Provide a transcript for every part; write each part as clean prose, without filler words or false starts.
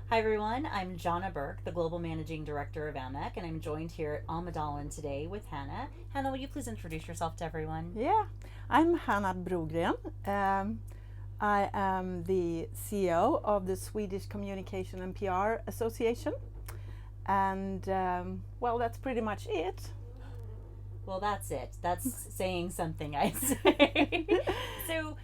Hi everyone, I'm Johna Burke, the Global Managing Director of AMEC, and I'm joined here at Almedalen today with Hannah. Hannah, will you please introduce yourself to everyone? Yeah, I'm Hannah Brogren. I am the CEO of the Swedish Communication and PR Association. And well, that's pretty much it. Well, that's it. That's saying something, I'd say. So,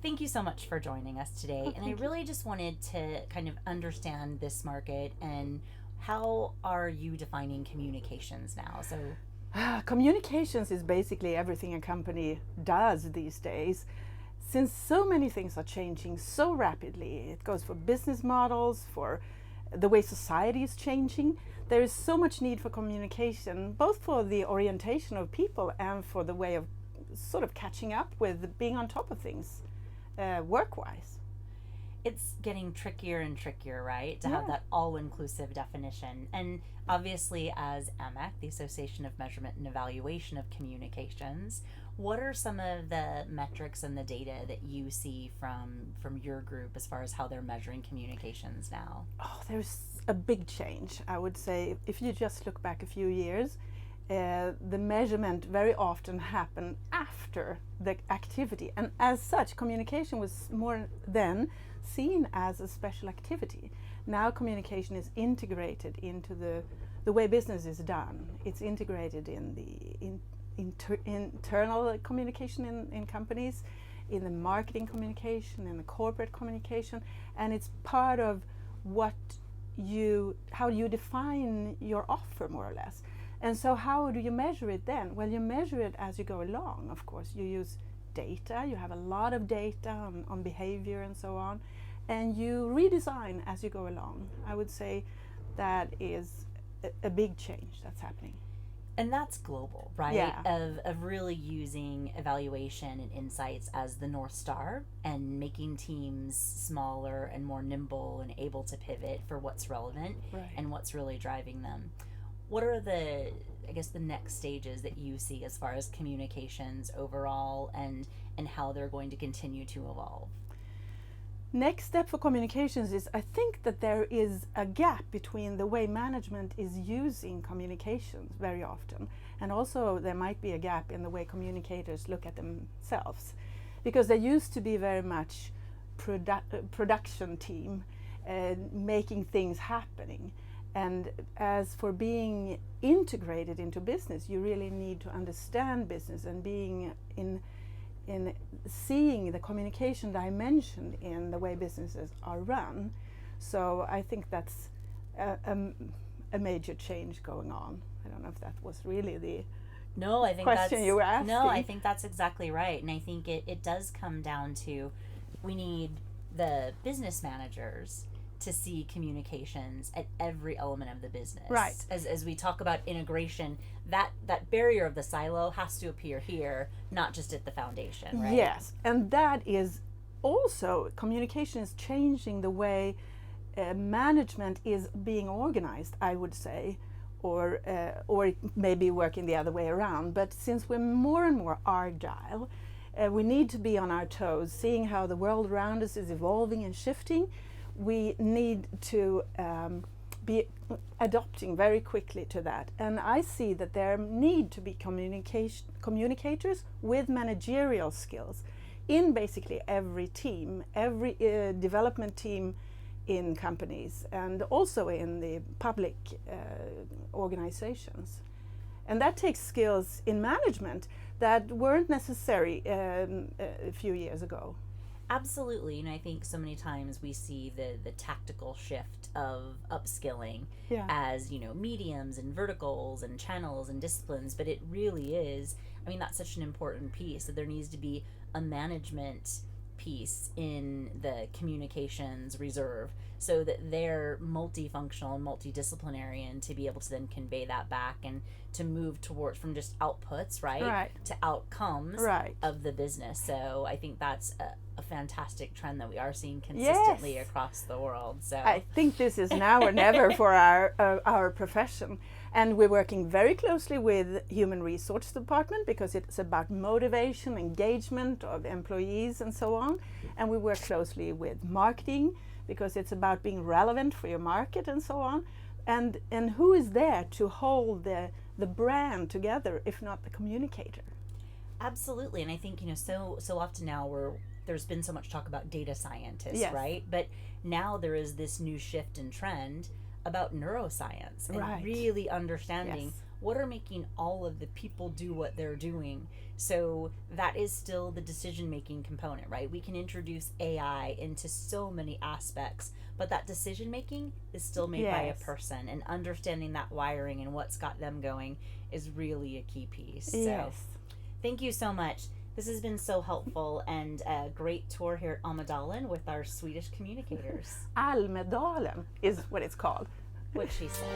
thank you so much for joining us today. And I Thank you. really just wanted to kind of understand this market and how are you defining communications now? So, Communications is basically everything a company does these days. Since so many things are changing so rapidly, it goes for business models, for the way society is changing. There is so much need for communication, both for the orientation of people and for the way of sort of catching up with being on top of things work-wise. it's getting trickier and trickier, right? To have Yeah. that all inclusive definition. And obviously, as AMEC, the Association of Measurement and Evaluation of Communications, what are some of the metrics and the data that you see from your group as far as how they're measuring communications now? Oh, there's a big change, I would say. If you just look back a few years, the measurement very often happened after the activity. And as such, communication was more then seen as a special activity. Now communication is integrated into the way business is done. It's integrated in the internal communication in companies, in the marketing communication, in the corporate communication, and it's part of how you define your offer, more or less. And so how do you measure it then? Well, you measure it as you go along, of course. You use data, you have a lot of data on behavior and so on, and you redesign as you go along. I would say that is a big change that's happening. And that's global, right? Yeah. Of really using evaluation and insights as the North Star and making teams smaller and more nimble and able to pivot for what's relevant Right. and what's really driving them. What are the next stages that you see as far as communications overall and how they're going to continue to evolve? Next step for communications is, I think that there is a gap between the way management is using communications very often, and also there might be a gap in the way communicators look at themselves, because there used to be very much production team making things happening. And as for being integrated into business, you really need to understand business and being in seeing the communication dimension in the way businesses are run. So I think that's a major change going on. I don't know if that was really the No, I think question that's you were asking. no, I think that's exactly right. And I think it does come down to we need the business managers to see communications at every element of the business. Right. As we talk about integration, that barrier of the silo has to appear here, not just at the foundation, right? Yes, and that is also, communication is changing the way management is being organized, I would say, or it may be working the other way around. But since we're more and more agile, we need to be on our toes, seeing how the world around us is evolving and shifting. We need to be adopting very quickly to that. And I see that there need to be communicators with managerial skills in basically every team, every development team in companies, and also in the public organizations. And that takes skills in management that weren't necessary a few years ago. Absolutely, and I think so many times we see the tactical shift of upskilling Yeah. as mediums and verticals and channels and disciplines, but it really is. I mean, that's such an important piece that there needs to be a management piece in the communications reserve so that they're multifunctional and multidisciplinary, and to be able to then convey that back and to move towards from just outputs, right, Right. to outcomes Right. of the business. So I think that's a fantastic trend that we are seeing consistently Yes. across the world. So I think this is now or never for our profession, and we're working very closely with human resource department because it's about motivation, engagement of employees, and so on. And we work closely with marketing, because it's about being relevant for your market and so on. And who is there to hold the brand together if not the communicator? Absolutely. And I think, so often now there's been so much talk about data scientists, Yes. right? But now there is this new shift and trend about neuroscience and Right. really understanding Yes. what are making all of the people do what they're doing. So that is still the decision-making component, right? We can introduce AI into so many aspects, but that decision-making is still made by a Yes. person, and understanding that wiring and what's got them going is really a key piece. Yes. So thank you so much. This has been so helpful, and a great tour here at Almedalen with our Swedish communicators. Almedalen is what it's called. What she said.